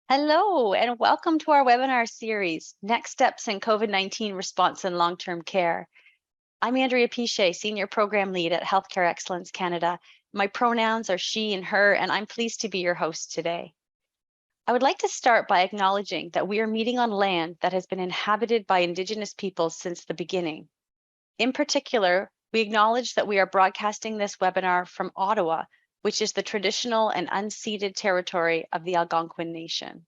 Hello, and welcome to our webinar series, Next Steps in COVID-19 Response and Long-Term Care. I'm Andrea Piche, Senior Program Lead at Healthcare Excellence Canada. My pronouns are she and her, and I'm pleased to be your host today. I would like to start by acknowledging that we are meeting on land that has been inhabited by Indigenous peoples since the beginning. In particular, we acknowledge that we are broadcasting this webinar from Ottawa, which is the traditional and unceded territory of the Algonquin Nation.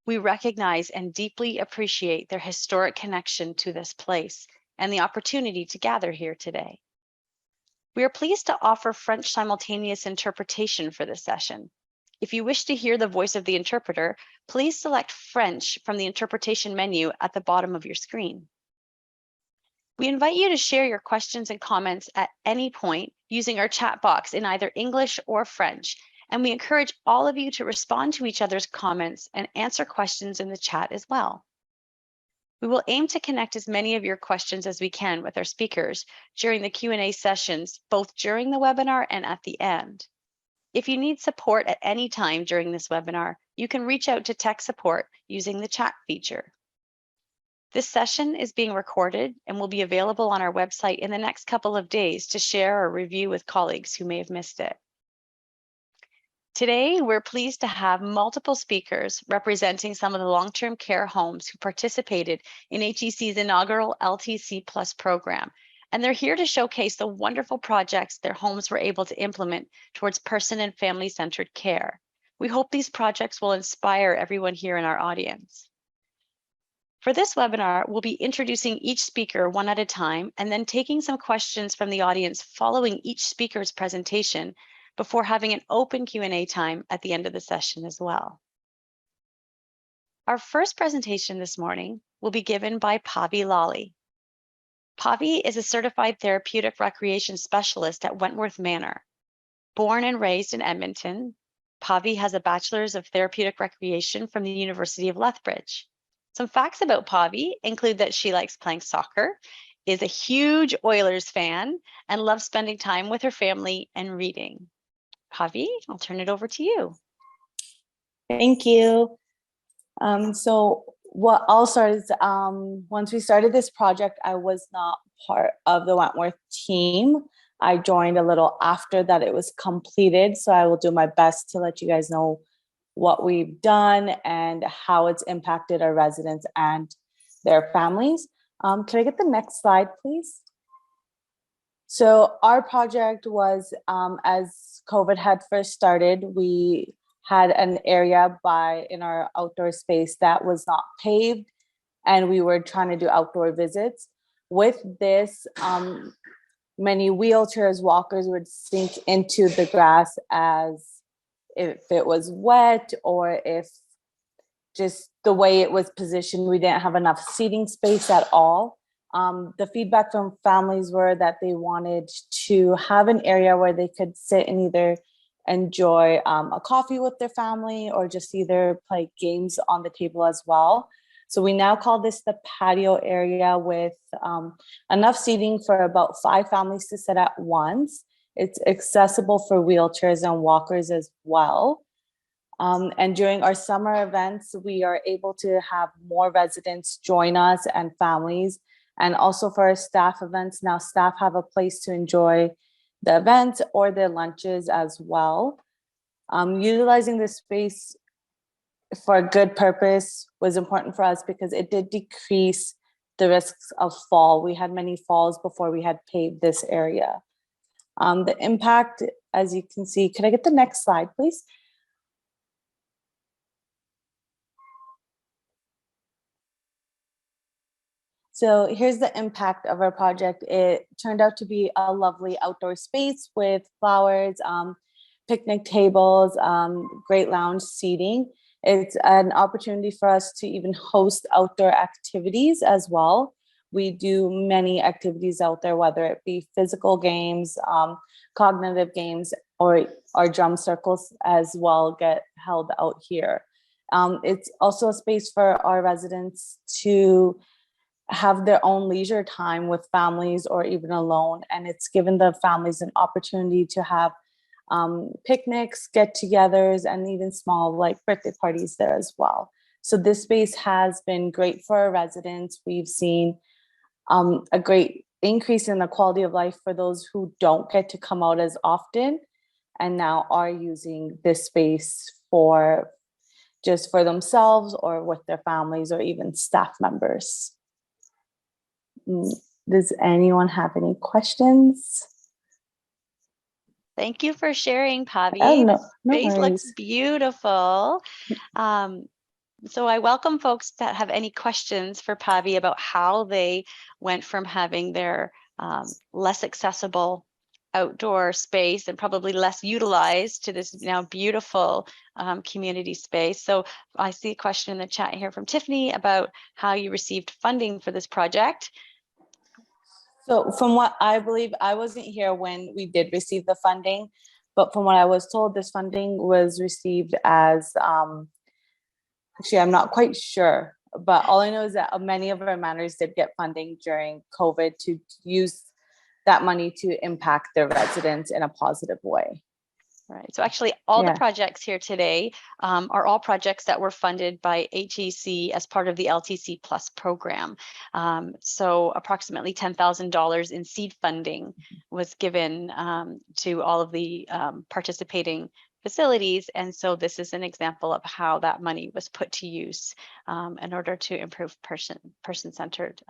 We recognize and deeply appreciate their historic connection to this place and the opportunity to gather here today. We are pleased to offer French simultaneous interpretation for this session. If you wish to hear the voice of the interpreter, please select French from the interpretation menu at the bottom of your screen. We invite you to share your questions and comments at any point using our chat box in either English or French, and we encourage all of you to respond to each other's comments and answer questions in the chat as well. We will aim to connect as many of your questions as we can with our speakers during the Q&A sessions, both during the webinar and at the end. If you need support at any time during this webinar, you can reach out to tech support using the chat feature. This session is being recorded and will be available on our website in the next couple of days to share or review with colleagues who may have missed it. Today, we're pleased to have multiple speakers representing some of the long-term care homes who participated in HEC's inaugural LTC Plus program, and they're here to showcase the wonderful projects their homes were able to implement towards person and family-centered care. We hope these projects will inspire everyone here in our audience. For this webinar, we'll be introducing each speaker one at a time and then taking some questions from the audience following each speaker's presentation before having an open Q&A time at the end of the session as well. Our first presentation this morning will be given by Pavi Lally. Pavi is a certified therapeutic recreation specialist at Wentworth Manor. Born and raised in Edmonton, Pavi has a bachelor's of therapeutic recreation from the University of Lethbridge. Some facts about Pavi include that she likes playing soccer, is a huge Oilers fan, and loves spending time with her family and reading. Pavi, I'll turn it over to you. Thank you. So what all started, once we started this project, I was not part of the Wentworth team. I joined a little after that it was completed, so I will do my best to let you guys know what we've done and how it's impacted our residents and their families. Can I get the next slide, please? So our project was, as COVID had first started, we had an area in our outdoor space that was not paved, and we were trying to do outdoor visits. With this, many wheelchairs, walkers would sink into the grass as if it was wet, or if just the way it was positioned, we didn't have enough seating space at all. The feedback from families were that they wanted to have an area where they could sit and either enjoy a coffee with their family or just either play games on the table as well. So we now call this the patio area with enough seating for about 5 families to sit at once. It's accessible for wheelchairs and walkers as well. And during our summer events, we are able to have more residents join us and families. And also for our staff events, now staff have a place to enjoy the events or their lunches as well. Utilizing this space for a good purpose was important for us because it did decrease the risks of fall. We had many falls before we had paved this area. The impact, as you can see, can I get the next slide, please? So here's the impact of our project. It turned out to be a lovely outdoor space with flowers, picnic tables, great lounge seating. It's an opportunity for us to even host outdoor activities as well. We do many activities out there, whether it be physical games, cognitive games, or our drum circles as well get held out here. It's also a space for our residents to have their own leisure time with families or even alone. And it's given the families an opportunity to have picnics, get-togethers, and even small like birthday parties there as well. So this space has been great for our residents. We've seen a great increase in the quality of life for those who don't get to come out as often and now are using this space for just for themselves or with their families or even staff members. Does anyone have any questions? Thank you for sharing, Pavi. Oh, The no space looks worries. beautiful. So I welcome folks that have any questions for Pavi about how they went from having their less accessible outdoor space and probably less utilized to this now beautiful community space. So I see a question in the chat here from Tiffany about how you received funding for this project. So from what I believe, I wasn't here when we did receive the funding, but from what I was told, this funding was received as, actually, I'm not quite sure, but all I know is that many of our manors did get funding during COVID to use that money to impact their residents in a positive way. Right. So actually, all the projects here today are all projects that were funded by HEC as part of the LTC Plus program. So approximately $10,000 in seed funding was given to all of the participating facilities. And so this is an example of how that money was put to use in order to improve person-centered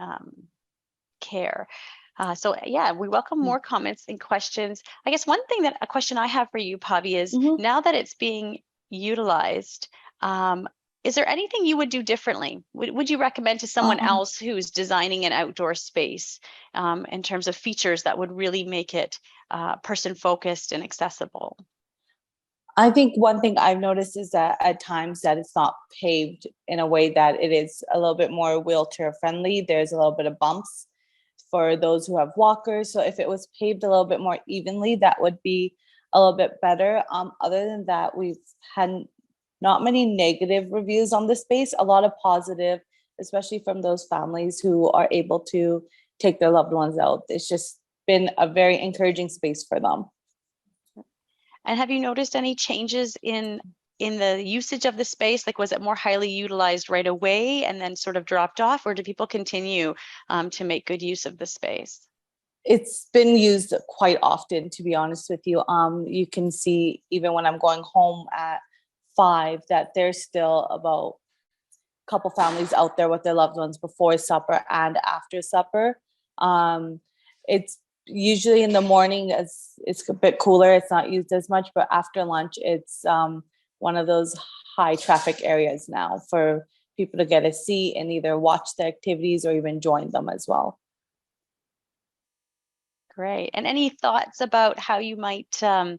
care. So yeah, we welcome more comments and questions. I guess a question I have for you, Pavi, is now that it's being utilized, is there anything you would do differently? Would you recommend to someone else who's designing an outdoor space in terms of features that would really make it person-focused and accessible? I think one thing I've noticed is that at times that it's not paved in a way that it is a little bit more wheelchair friendly. There's a little bit of bumps for those who have walkers. So if it was paved a little bit more evenly, that would be a little bit better. Other than that, we've had not many negative reviews on the space, a lot of positive, especially from those families who are able to take their loved ones out. It's just been a very encouraging space for them. And have you noticed any changes in the usage of the space? Like, was it more highly utilized right away and then sort of dropped off, or do people continue to make good use of the space? It's been used quite often, to be honest with you. You can see even when I'm going home at 5 that there's still about a couple families out there with their loved ones before supper and after supper. It's usually in the morning as it's a bit cooler, it's not used as much, but after lunch it's one of those high traffic areas now for people to get a seat and either watch the activities or even join them as well. Great. And any thoughts about how you might sort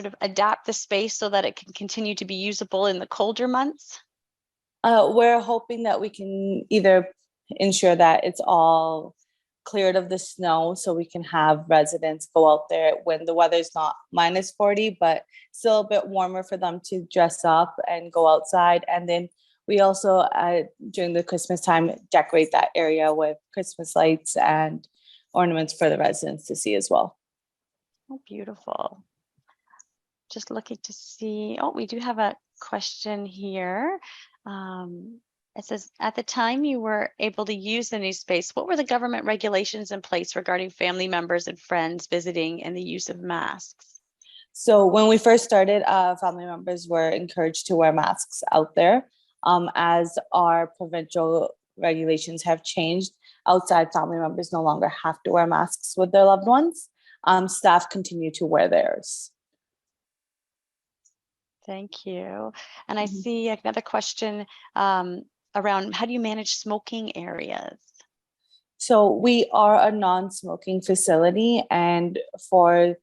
of adapt the space so that it can continue to be usable in the colder months? We're hoping that we can either ensure that it's all cleared of the snow so we can have residents go out there when the weather's not -40, but still a bit warmer for them to dress up and go outside. And then we also, during the Christmas time, decorate that area with Christmas lights and ornaments for the residents to see as well. Oh, beautiful. Just looking to see, oh, we do have a question here. It says, at the time you were able to use the new space, what were the government regulations in place regarding family members and friends visiting and the use of masks? So when we first started, family members were encouraged to wear masks out there. As our provincial regulations have changed, outside family members no longer have to wear masks with their loved ones. Staff continue to wear theirs. Thank you. And I see another question around how do you manage smoking areas? So we are a non-smoking facility, and for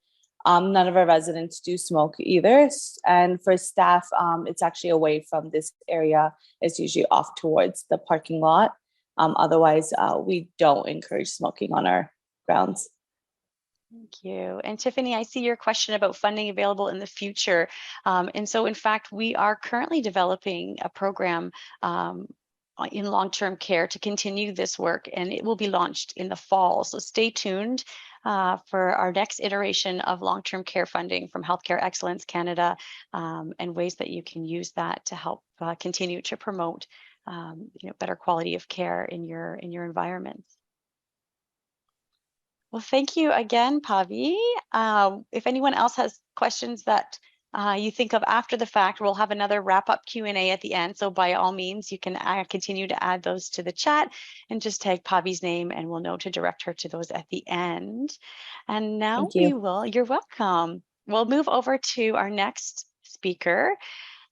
none of our residents do smoke either. And for staff, it's actually away from this area. It's usually off towards the parking lot. Otherwise, we don't encourage smoking on our grounds. Thank you. And Tiffany, I see your question about funding available in the future. And so, in fact, we are currently developing a program in long-term care to continue this work, and it will be launched in the fall. So stay tuned for our next iteration of long-term care funding from Healthcare Excellence Canada, and ways that you can use that to help continue to promote better quality of care in your environment. Well, thank you again, Pavi. If anyone else has questions that you think of after the fact, we'll have another wrap-up Q&A at the end. So by all means, you can continue to add those to the chat and just tag Pavi's name and we'll know to direct her to those at the end. And now you're welcome. We'll move over to our next speaker.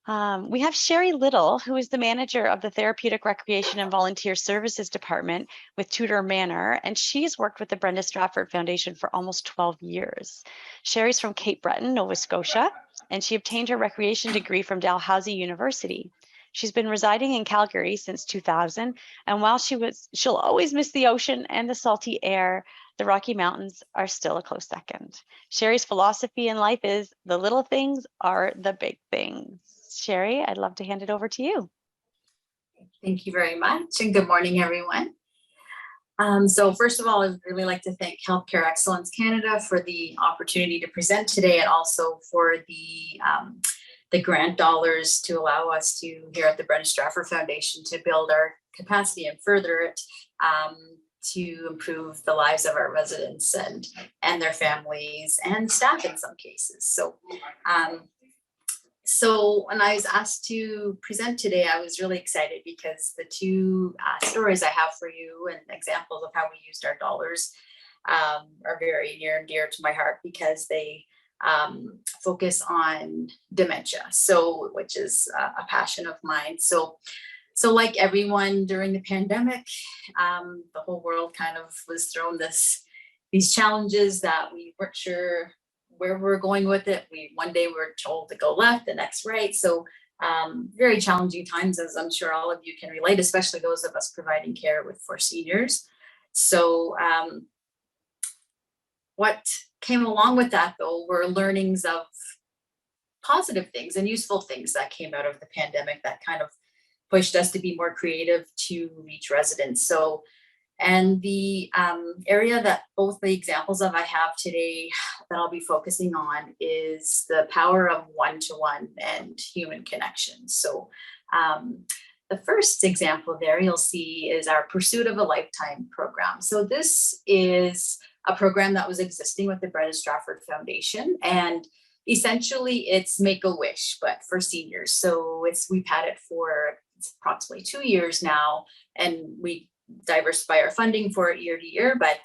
We have Sherry Little, who is the manager of the Therapeutic Recreation and Volunteer Services Department with Tudor Manor, and she's worked with the Brenda Stratford Foundation for almost 12 years. Sherry's from Cape Breton, Nova Scotia, and she obtained her recreation degree from Dalhousie University. She's been residing in Calgary since 2000, and while she'll always miss the ocean and the salty air, the Rocky Mountains are still a close second. Sherry's philosophy in life is the little things are the big things. Sherry, I'd love to hand it over to you. Thank you very much, and good morning, everyone. So first of all, I'd really like to thank Healthcare Excellence Canada for the opportunity to present today, and also for the grant dollars to allow us to, here at the Brenda Stratford Foundation, to build our capacity and further it to improve the lives of our residents and their families and staff in some cases. So when I was asked to present today, I was really excited because the two stories I have for you and examples of how we used our dollars are very near and dear to my heart, because they focus on dementia, which is a passion of mine. So like everyone during the pandemic, the whole world kind of was thrown these challenges that we weren't sure where we're going with it. One day we're told to go left, the next right. So very challenging times, as I'm sure all of you can relate, especially those of us providing care for seniors. So what came along with that, though, were learnings of positive things and useful things that came out of the pandemic that kind of pushed us to be more creative to reach residents. And the area that both the examples of I have today that I'll be focusing on is the power of one-to-one and human connection. So the first example there you'll see is our Pursuit of a Lifetime program. So this is a program that was existing with the Brenda Stratford Foundation, and essentially it's Make-A-Wish, but for seniors. So we've had it for approximately 2 years now, and we diversify our funding for it year to year, but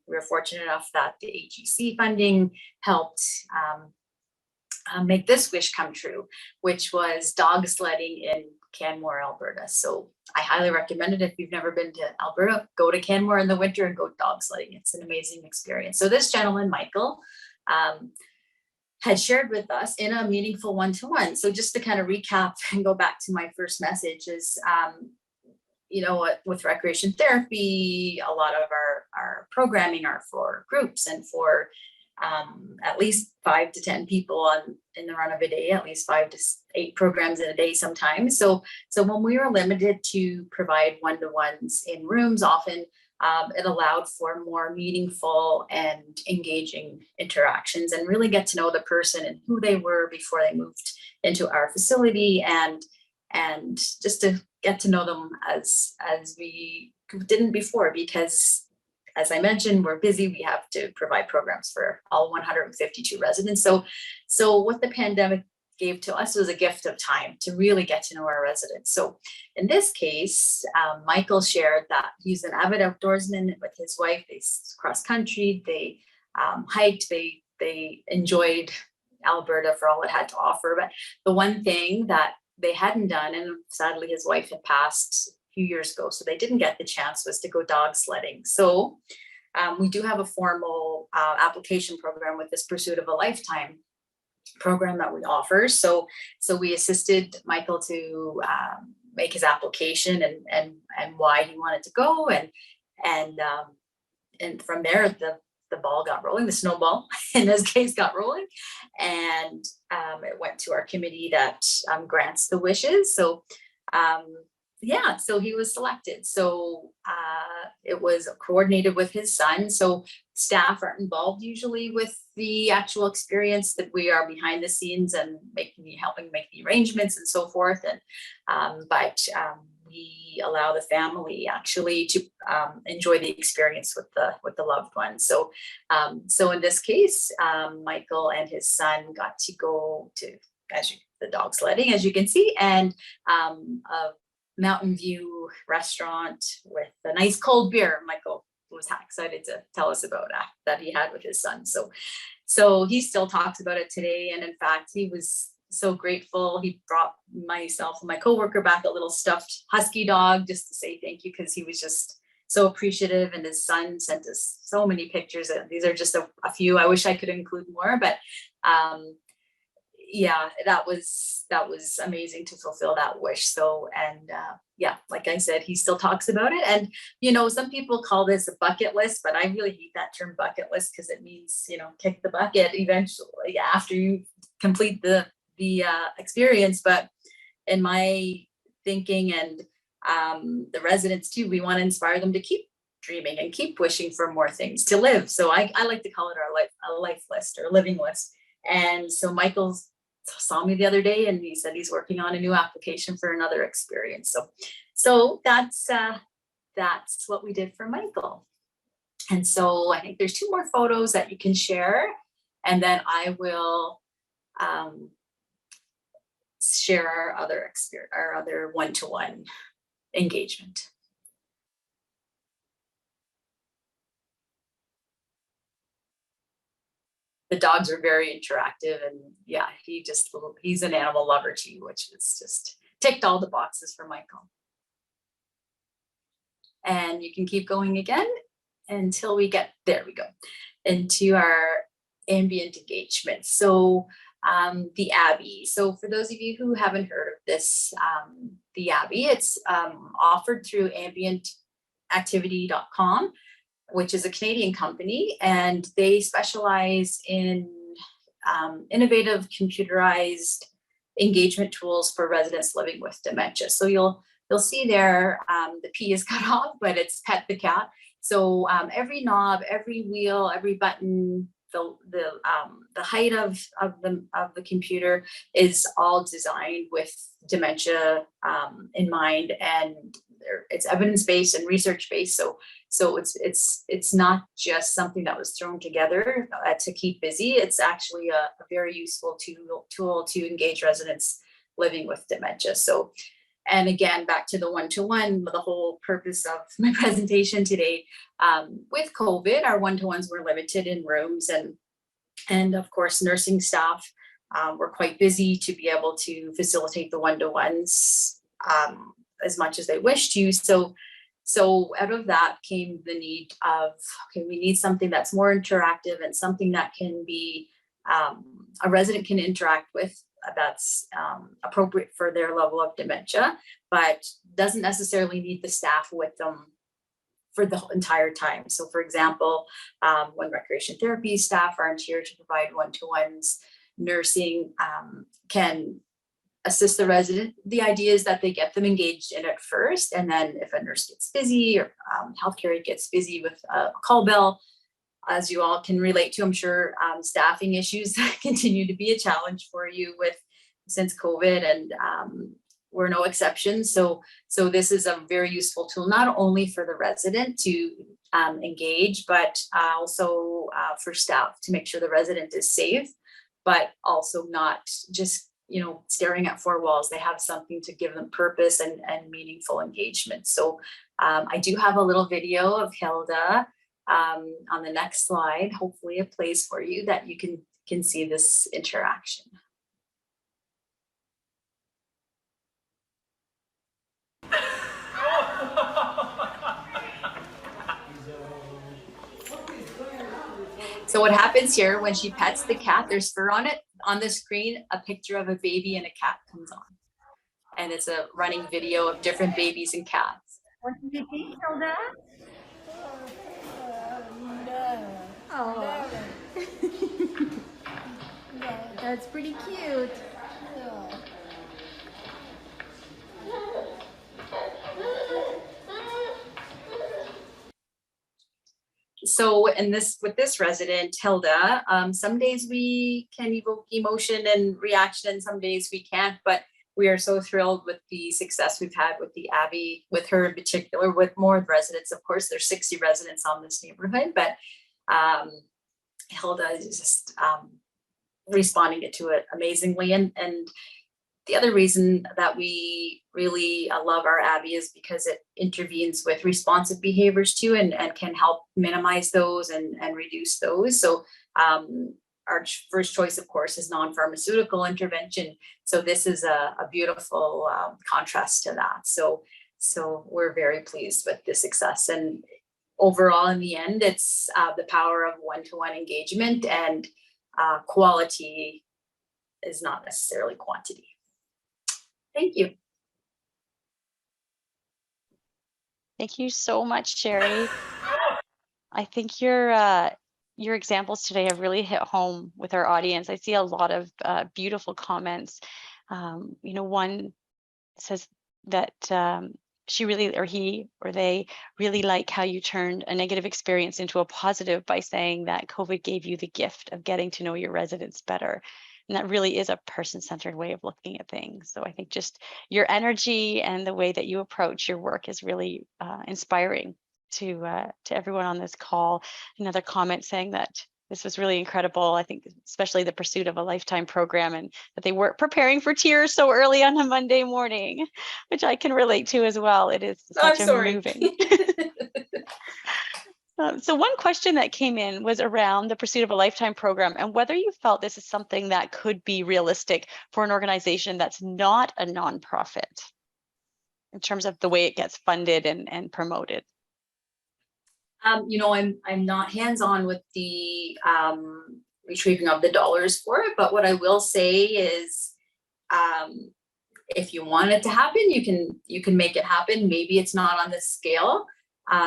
we were fortunate enough that the AGC funding helped make this wish come true, which was dog sledding in Canmore, Alberta. So I highly recommend it. If you've never been to Alberta, go to Canmore in the winter and go dog sledding. It's an amazing experience. So this gentleman, Michael, had shared with us in a meaningful one-to-one. So just to kind of recap and go back to my first message is, with recreation therapy, a lot of our programming are for groups and for at least 5 to 10 people in the run of a day, at least 5 to 8 programs in a day sometimes. So when we were limited to provide one-to-ones in rooms, often it allowed for more meaningful and engaging interactions and really get to know the person and who they were before they moved into our facility, and just to get to know them as we didn't before, because as I mentioned, we're busy. We have to provide programs for all 152 residents. So what the pandemic gave to us was a gift of time to really get to know our residents. So in this case, Michael shared that he's an avid outdoorsman with his wife. They cross country, they hiked, they enjoyed Alberta for all it had to offer. But the one thing that they hadn't done, and sadly his wife had passed a few years ago, so they didn't get the chance, was to go dog sledding. So we do have a formal application program with this Pursuit of a Lifetime program that we offer. So we assisted Michael to make his application and why he wanted to go, and from there the ball got rolling, the snowball in this case got rolling, and it went to our committee that grants the wishes. So yeah, so he was selected. So it was coordinated with his son. So staff aren't involved usually with the actual experience, that we are behind the scenes and helping make the arrangements and so forth. And but we allow the family actually to enjoy the experience with the loved one. So so in this case, Michael and his son got to go to the dog sledding, as you can see, and a Mountain View restaurant with a nice cold beer. Michael was excited to tell us about that he had with his son. So he still talks about it today. And in fact, he was so grateful. He brought myself and my coworker back a little stuffed husky dog just to say thank you, because he was just so appreciative. And his son sent us so many pictures. And these are just a few. I wish I could include more, but yeah, that was amazing to fulfill that wish. So, and yeah, like I said, he still talks about it. And, you know, some people call this a bucket list, but I really hate that term bucket list, because it means, you know, kick the bucket eventually after you complete the experience. But in my thinking, and the residents too, we want to inspire them to keep dreaming and keep wishing for more things to live. So I like to call it a life list or living list. And so Michael's saw me the other day and he said he's working on a new application for another experience. So that's what we did for Michael. And so I think there's 2 more photos that you can share, and then I will share our other one-to-one engagement. The dogs are very interactive, and yeah, he's an animal lover too, which is just ticked all the boxes for Michael. And you can keep going again until we get, there we go, into our ambient engagement. So the Abbey. So for those of you who haven't heard of this, the Abbey, it's offered through ambientactivity.com, which is a Canadian company, and they specialize in innovative computerized engagement tools for residents living with dementia. So you'll see there, the P is cut off, but it's Pet the Cat. So every knob, every wheel, every button, the height of the computer is all designed with dementia in mind, and it's evidence-based and research-based. So it's not just something that was thrown together to keep busy. It's actually a very useful tool to engage residents living with dementia. So, and again, back to the one-to-one, the whole purpose of my presentation today, with COVID, our one-to-ones were limited in rooms, and of course, nursing staff were quite busy to be able to facilitate the one-to-ones as much as they wished to. So out of that came the need of, okay, we need something that's more interactive and something that can be a resident can interact with, that's appropriate for their level of dementia, but doesn't necessarily need the staff with them for the entire time. So for example, when recreation therapy staff aren't here to provide one-to-ones, nursing can assist the resident. The idea is that they get them engaged in it first, and then if a nurse gets busy or healthcare gets busy with a call bell, as you all can relate to, I'm sure staffing issues continue to be a challenge for you since COVID, and we're no exception. So this is a very useful tool, not only for the resident to engage, but also for staff to make sure the resident is safe, but also not just staring at 4 walls. They have something to give them purpose and meaningful engagement. So I do have a little video of Hilda on the next slide. Hopefully it plays for you, that you can see this interaction. So what happens here, when she pets the cat, there's fur on it. On the screen, a picture of a baby and a cat comes on. And it's a running video of different babies and cats. What do you think, Hilda? Oh. That's pretty cute. So with this resident, Hilda, some days we can evoke emotion and reaction and some days we can't, but we are so thrilled with the success we've had with the Abby, with her in particular, with more residents. Of course, there's 60 residents on this neighborhood, but Hilda is just responding to it amazingly. And the other reason that we really love our Abby is because it intervenes with responsive behaviors too, and can help minimize those and reduce those. So our first choice, of course, is non-pharmaceutical intervention. So this is a beautiful contrast to that. So we're very pleased with the success. And overall, in the end, it's the power of one-to-one engagement, and quality is not necessarily quantity. Thank you. Thank you so much, Sherry. I think your examples today have really hit home with our audience. I see a lot of beautiful comments. One says that she really, or he or they really like how you turned a negative experience into a positive by saying that COVID gave you the gift of getting to know your residents better. And that really is a person-centered way of looking at things. So I think just your energy and the way that you approach your work is really inspiring to everyone on this call. Another comment saying that this was really incredible. I think especially the pursuit of a lifetime program, and that they weren't preparing for tears so early on a Monday morning, which I can relate to as well. It is such a moving. So one question that came in was around the pursuit of a lifetime program and whether you felt this is something that could be realistic for an organization that's not a nonprofit in terms of the way it gets funded and promoted. I'm not hands-on with the retrieving of the dollars for it, but what I will say is, if you want it to happen, you can make it happen. Maybe it's not on this scale.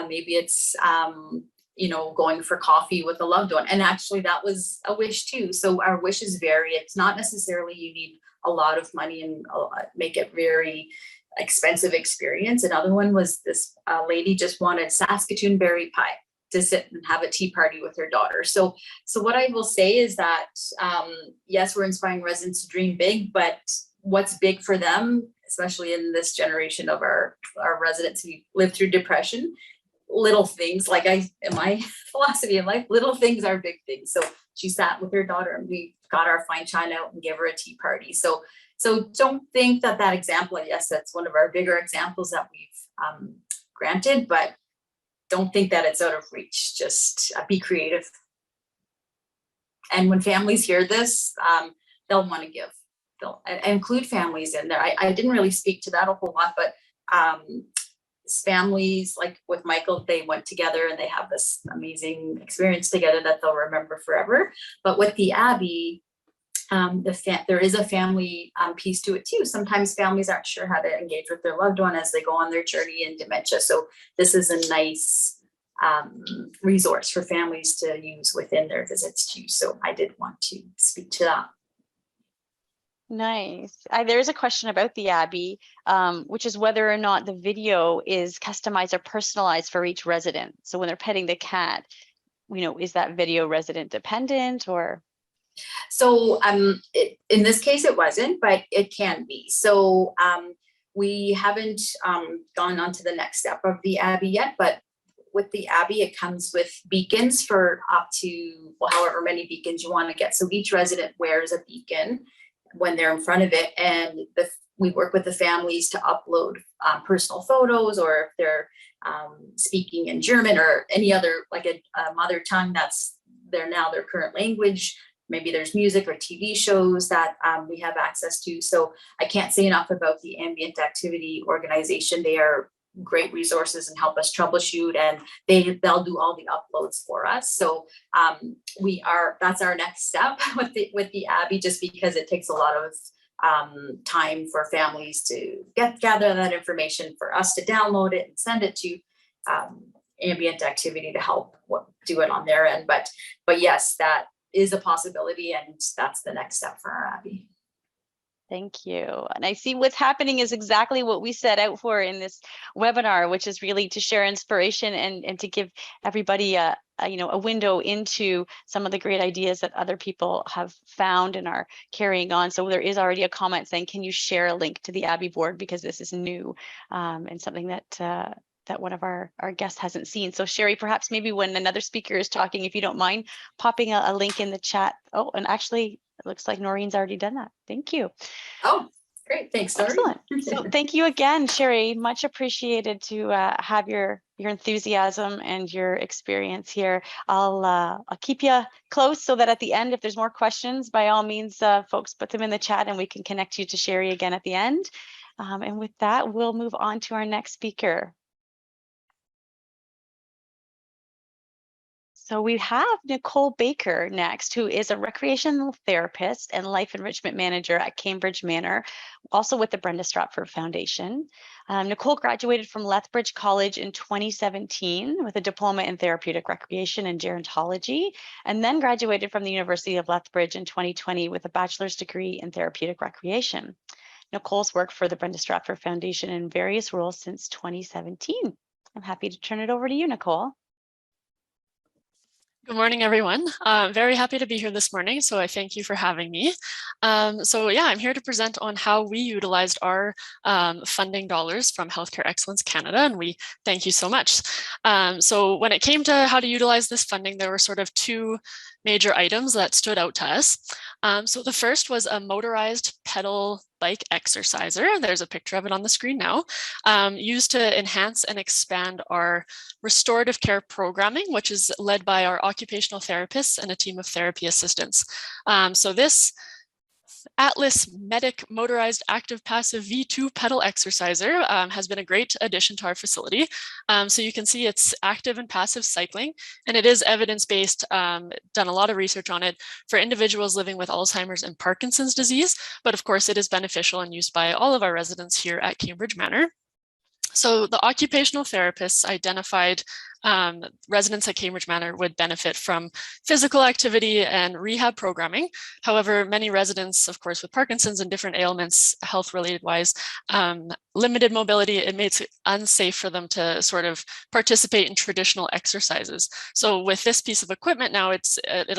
Maybe it's going for coffee with a loved one, and actually that was a wish too. So our wishes vary. It's not necessarily you need a lot of money and make it very expensive experience. Another one was this lady just wanted Saskatoon berry pie to sit and have a tea party with her daughter. So what I will say is that yes, we're inspiring residents to dream big, but what's big for them, especially in this generation of our residents who live through depression, little things, like in my philosophy in life, little things are big things. So she sat with her daughter and we got our fine china out and gave her a tea party. So don't think that example, yes, that's one of our bigger examples that we've granted, but don't think that it's out of reach. Just be creative. And when families hear this, they'll want to give. They'll include families in there. I didn't really speak to that a whole lot, but families, like with Michael, they went together and they have this amazing experience together that they'll remember forever. But with the Abbey, there is a family piece to it too. Sometimes families aren't sure how to engage with their loved one as they go on their journey in dementia. So this is a nice resource for families to use within their visits too. So I did want to speak to that. Nice. There's a question about the Abbey, which is whether or not the video is customized or personalized for each resident. So when they're petting the cat, is that video resident dependent or? So in this case, it wasn't, but it can be. So we haven't gone on to the next step of the Abbey yet, but with the Abbey, it comes with beacons for up to however many beacons you want to get. So each resident wears a beacon when they're in front of it, and we work with the families to upload personal photos, or if they're speaking in German or any other, like a mother tongue that's their current language. Maybe there's music or TV shows that we have access to. So I can't say enough about the ambient activity organization. They are great resources and help us troubleshoot, and they'll do all the uploads for us. So that's our next step with the Abbey, just because it takes a lot of time for families to gather that information, for us to download it and send it to ambient activity to help do it on their end. But yes, that is a possibility, and that's the next step for our Abbey. Thank you. And I see what's happening is exactly what we set out for in this webinar, which is really to share inspiration and to give everybody a a window into some of the great ideas that other people have found and are carrying on. So there is already a comment saying, can you share a link to the Abbey board, because this is new and something that that one of our guests hasn't seen. So Sherry, perhaps maybe when another speaker is talking, if you don't mind popping a link in the chat. Oh, and actually it looks like Noreen's already done that. Thank you. Oh, great. Thanks, Dory. Excellent. So thank you again, Sherry. Much appreciated to have your enthusiasm and your experience here. I'll keep you close so that at the end, if there's more questions, by all means, folks, put them in the chat and we can connect you to Sherry again at the end. And with that, we'll move on to our next speaker. So we have Nicole Baker next, who is a recreational therapist and life enrichment manager at Cambridge Manor, also with the Brenda Stratford Foundation. Nicole graduated from Lethbridge College in 2017 with a diploma in therapeutic recreation and gerontology, and then graduated from the University of Lethbridge in 2020 with a bachelor's degree in therapeutic recreation. Nicole's worked for the Brenda Stratford Foundation in various roles since 2017. I'm happy to turn it over to you, Nicole. Good morning, everyone. Very happy to be here this morning, so I thank you for having me. So yeah, I'm here to present on how we utilized our funding dollars from Healthcare Excellence Canada, and we thank you so much. So when it came to how to utilize this funding, there were sort of two major items that stood out to us. So the first was a motorized pedal bike exerciser. There's a picture of it on the screen now, used to enhance and expand our restorative care programming, which is led by our occupational therapists and a team of therapy assistants. So this Atlas Medic Motorized Active Passive V2 pedal exerciser has been a great addition to our facility. So you can see it's active and passive cycling, and it is evidence-based, done a lot of research on it for individuals living with Alzheimer's and Parkinson's disease, but of course it is beneficial and used by all of our residents here at Cambridge Manor. So the occupational therapists identified residents at Cambridge Manor would benefit from physical activity and rehab programming. However, many residents, of course, with Parkinson's and different ailments, health-related wise, limited mobility, it makes it unsafe for them to sort of participate in traditional exercises. So with this piece of equipment now, it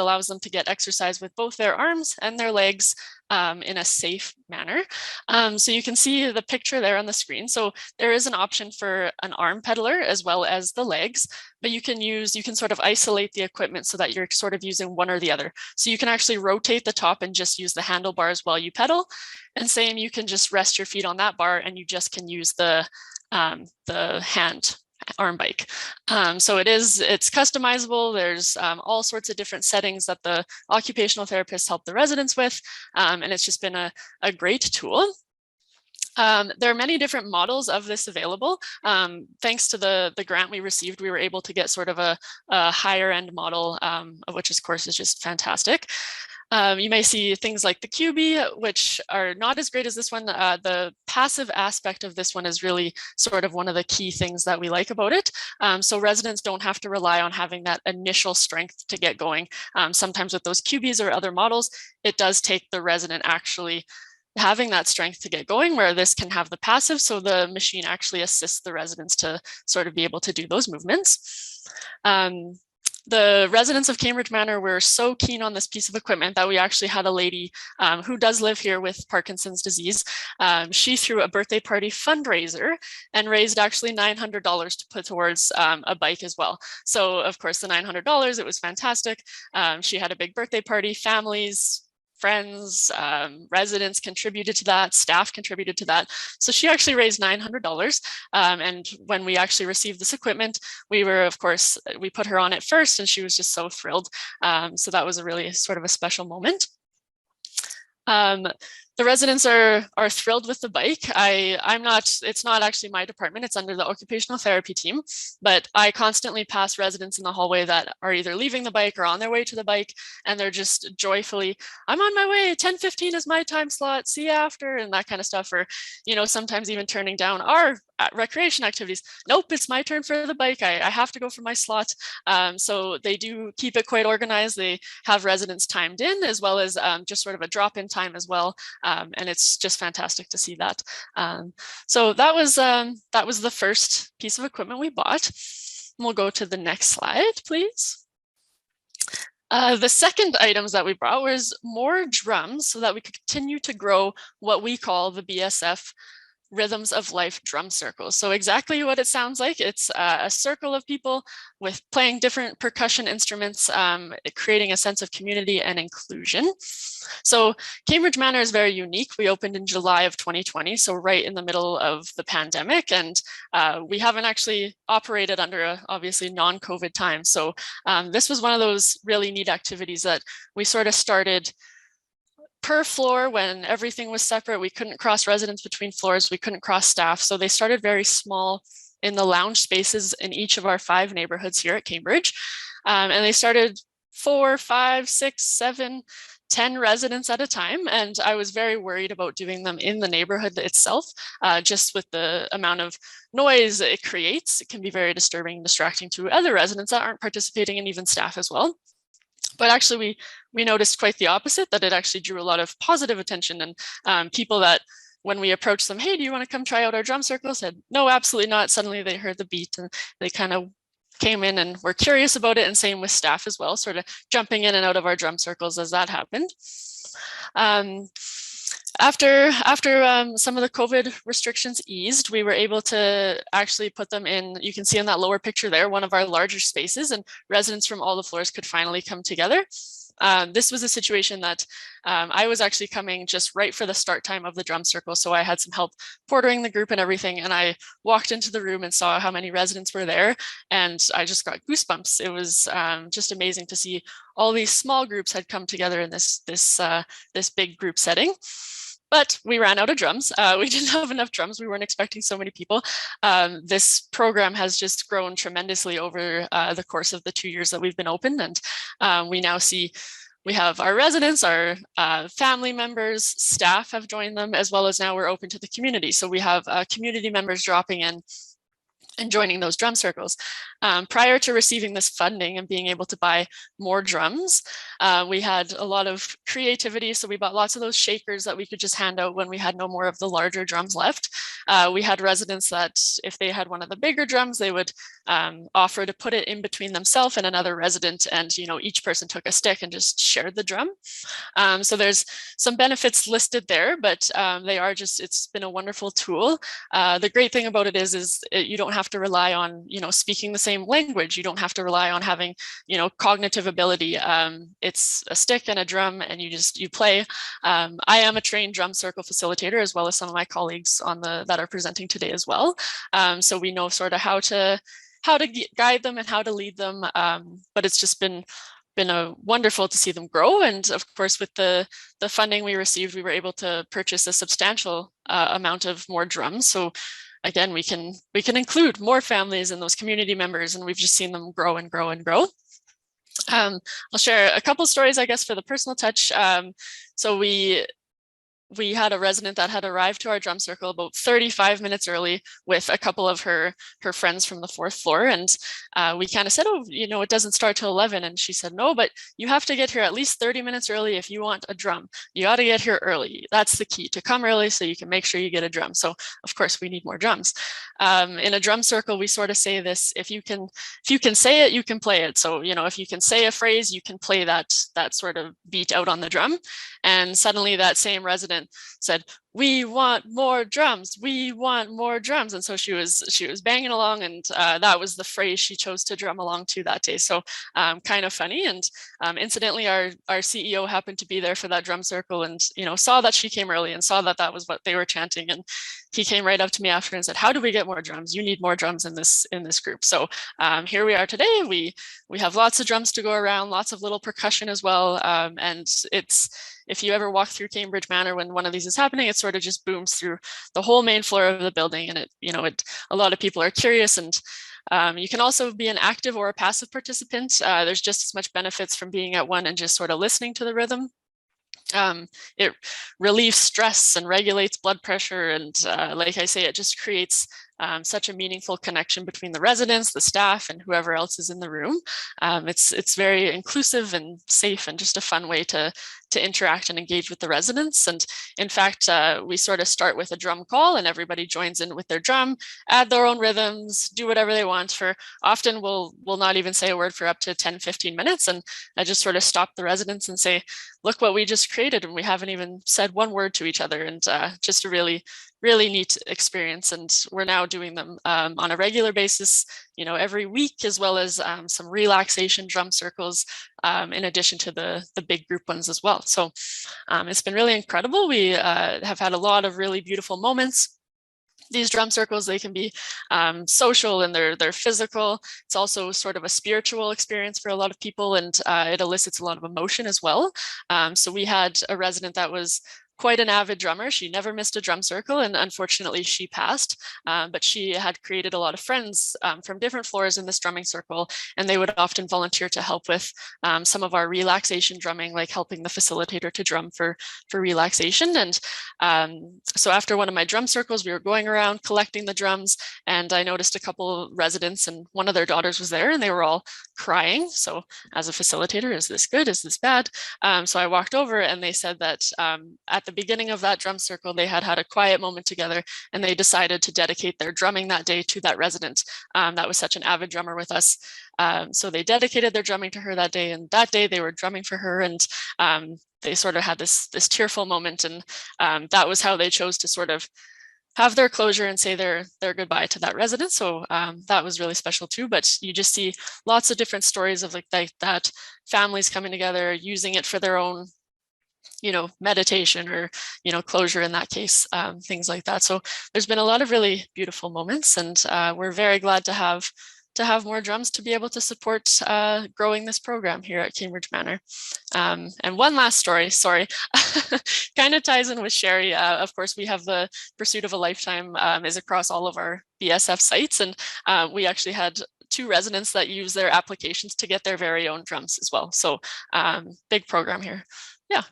allows them to get exercise with both their arms and their legs in a safe manner. So you can see the picture there on the screen. So there is an option for an arm pedaler as well as the legs, but you can sort of isolate the equipment so that you're sort of using one or the other. So you can actually rotate the top and just use the handlebars while you pedal. And same, you can just rest your feet on that bar and you just can use the hand arm bike. So it's customizable. There's all sorts of different settings that the occupational therapists help the residents with. And it's just been a great tool. There are many different models of this available. Thanks to the grant we received, we were able to get sort of a higher end model, which of course is just fantastic. You may see things like the QB, which are not as great as this one. The passive aspect of this one is really sort of one of the key things that we like about it. So residents don't have to rely on having that initial strength to get going. Sometimes with those QBs or other models, it does take the resident actually having that strength to get going, where this can have the passive. So the machine actually assists the residents to sort of be able to do those movements. The residents of Cambridge Manor were so keen on this piece of equipment that we actually had a lady who does live here with Parkinson's disease. She threw a birthday party fundraiser and raised actually $900 to put towards a bike as well. So of course the $900, it was fantastic. She had a big birthday party, families, friends, residents contributed to that, staff contributed to that. So she actually raised $900. And when we actually received this equipment, we put her on it first and she was just so thrilled. So that was a really sort of a special moment. The residents are thrilled with the bike. It's not actually my department, it's under the occupational therapy team, but I constantly pass residents in the hallway that are either leaving the bike or on their way to the bike, and they're just joyfully, I'm on my way, 10:15 is my time slot, see you after, and that kind of stuff, or, sometimes even turning down our recreation activities. Nope, it's my turn for the bike. I have to go for my slot. So they do keep it quite organized. They have residents timed in, as well as just sort of a drop-in time as well. And it's just fantastic to see that. So that was the first piece of equipment we bought. We'll go to the next slide, please. The second items that we brought was more drums so that we could continue to grow what we call the BSF Rhythms of Life drum circles. So exactly what it sounds like. It's a circle of people with playing different percussion instruments, creating a sense of community and inclusion. So Cambridge Manor is very unique. We opened in July of 2020, so right in the middle of the pandemic, and we haven't actually operated under a obviously non-COVID time. So this was one of those really neat activities that we sort of started per floor when everything was separate. We couldn't cross residents between floors. We couldn't cross staff. So they started very small in the lounge spaces in each of our 5 neighborhoods here at Cambridge. And they started 4, 5, 6, 7, 10 residents at a time. And I was very worried about doing them in the neighborhood itself, just with the amount of noise it creates. It can be very disturbing and distracting to other residents that aren't participating, and even staff as well. But actually, we noticed quite the opposite, that it actually drew a lot of positive attention, and people that when we approached them, hey, do you want to come try out our drum circle, said, no, absolutely not. Suddenly they heard the beat and they kind of came in and were curious about it, and same with staff as well, sort of jumping in and out of our drum circles as that happened. After some of the COVID restrictions eased, we were able to actually put them in, you can see in that lower picture there, one of our larger spaces, and residents from all the floors could finally come together. This was a situation that I was actually coming just right for the start time of the drum circle. So I had some help portering the group and everything. And I walked into the room and saw how many residents were there. And I just got goosebumps. It was just amazing to see all these small groups had come together in this big group setting. But we ran out of drums. We didn't have enough drums. We weren't expecting so many people. This program has just grown tremendously over the course of the 2 years that we've been open. And we now see we have our residents, our family members, staff have joined them, as well as now we're open to the community. So we have community members dropping in and joining those drum circles. Prior to receiving this funding and being able to buy more drums, we had a lot of creativity. So we bought lots of those shakers that we could just hand out when we had no more of the larger drums left. We had residents that if they had one of the bigger drums, they would offer to put it in between themselves and another resident. And each person took a stick and just shared the drum. So there's some benefits listed there, but they are just, it's been a wonderful tool. The great thing about it is you don't have to rely on, speaking the same language. You don't have to rely on having, cognitive ability. It's a stick and a drum and you play. I am a trained drum circle facilitator, as well as some of my colleagues that are presenting today as well. So we know sort of how to guide them and how to lead them. But it's just been wonderful to see them grow. And of course, with the funding we received, we were able to purchase a substantial amount of more drums. So again, we can include more families and those community members, and we've just seen them grow and grow and grow. I'll share a couple stories, I guess, for the personal touch. So we had a resident that had arrived to our drum circle about 35 minutes early with a couple of her friends from the 4th floor. And we kind of said, oh, it doesn't start till 11. And she said, no, but you have to get here at least 30 minutes early if you want a drum. You got to get here early. That's the key, to come early so you can make sure you get a drum. So of course we need more drums. In a drum circle, we sort of say this, if you can say it, you can play it. So, if you can say a phrase, you can play that sort of beat out on the drum. And suddenly that same resident said, we want more drums, we want more drums. And so she was banging along, and that was the phrase she chose to drum along to that day. So kind of funny. And incidentally, our CEO happened to be there for that drum circle and saw that she came early and saw that was what they were chanting. And he came right up to me after and said, how do we get more drums? You need more drums in this group. So here we are today. We have lots of drums to go around, lots of little percussion as well. And if you ever walk through Cambridge Manor when one of these is happening, it sort of just booms through the whole main floor of the building. And a lot of people are curious, and you can also be an active or a passive participant. There's just as much benefits from being at one and just sort of listening to the rhythm. It relieves stress and regulates blood pressure. And like I say, it just creates such a meaningful connection between the residents, the staff, and whoever else is in the room. It's very inclusive and safe, and just a fun way to to interact and engage with the residents. And in fact, we sort of start with a drum call and everybody joins in with their drum, add their own rhythms, do whatever they want for, often we'll not even say a word for up to 10, 15 minutes. And I just sort of stop the residents and say, look what we just created, and we haven't even said one word to each other. And just a really neat experience. And we're now doing them on a regular basis, every week, as well as some relaxation drum circles in addition to the big group ones as well. So it's been really incredible. We have had a lot of really beautiful moments. These drum circles, they can be social and they're physical. It's also sort of a spiritual experience for a lot of people, and it elicits a lot of emotion as well. So we had a resident that was quite an avid drummer. She never missed a drum circle, and unfortunately she passed, but she had created a lot of friends from different floors in this drumming circle, and they would often volunteer to help with some of our relaxation drumming, like helping the facilitator to drum for relaxation. And so after one of my drum circles, we were going around collecting the drums, and I noticed a couple residents, and one of their daughters was there, and they were all crying. So as a facilitator, is this good? Is this bad? So I walked over, and they said that at the beginning of that drum circle, they had a quiet moment together, and they decided to dedicate their drumming that day to that resident that was such an avid drummer with us. So they dedicated their drumming to her that day, and that day they were drumming for her, and they sort of had this tearful moment, and that was how they chose to sort of have their closure and say their goodbye to that resident. So that was really special too. But you just see lots of different stories of like that families coming together, using it for their own meditation or, closure in that case, things like that. So there's been a lot of really beautiful moments, and we're very glad to have more drums to be able to support growing this program here at Cambridge Manor. And one last story, sorry, kind of ties in with Sherry. Of course, we have the Pursuit of a Lifetime is across all of our BSF sites, and we actually had 2 residents that use their applications to get their very own drums as well. So big program here. Yeah.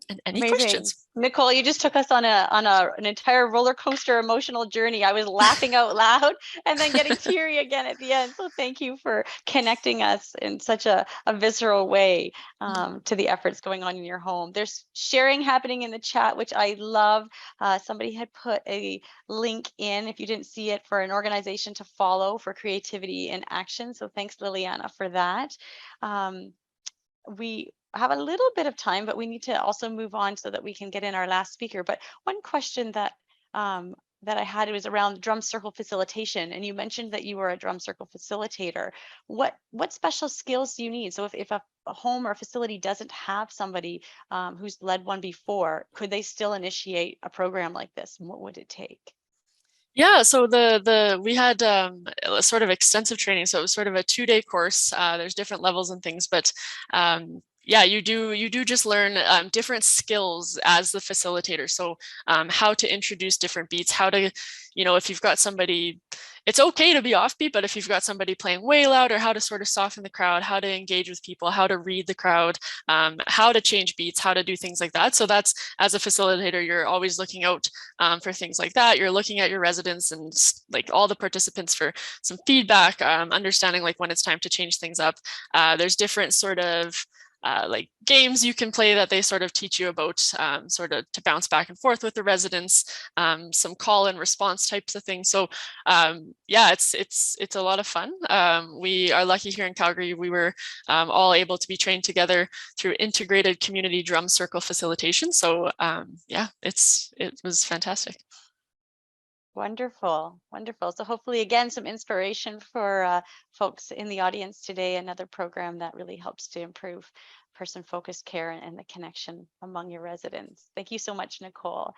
And any Amazing. questions? Nicole, you just took us on an entire roller coaster emotional journey. I was laughing out loud and then getting teary again at the end. So thank you for connecting us in such a visceral way to the efforts going on in your home. There's sharing happening in the chat, which I love. Somebody had put a link in, if you didn't see it, for an organization to follow for creativity in action. So thanks, Liliana, for that. We have a little bit of time, but we need to also move on so that we can get in our last speaker. But one question that that I had, it was around drum circle facilitation, and you mentioned that you were a drum circle facilitator. What special skills do you need? So if a home or a facility doesn't have somebody who's led one before, could they still initiate a program like this? And what would it take? Yeah, so we had a sort of extensive training. So it was sort of a 2-day course. There's different levels and things, but yeah, you do just learn different skills as the facilitator. So how to introduce different beats, how to, if you've got somebody, it's okay to be offbeat, but if you've got somebody playing way loud, or how to sort of soften the crowd, how to engage with people, how to read the crowd, how to change beats, how to do things like that. So that's, as a facilitator, you're always looking out for things like that. You're looking at your residents and like all the participants for some feedback, understanding like when it's time to change things up. There's different sort of like games you can play that they sort of teach you about, sort of to bounce back and forth with the residents, some call and response types of things. So yeah, it's a lot of fun. We are lucky here in Calgary. We were all able to be trained together through integrated community drum circle facilitation. So yeah, it was fantastic. Wonderful, wonderful. So hopefully, again, some inspiration for folks in the audience today, another program that really helps to improve person-focused care and the connection among your residents. Thank you so much, Nicole.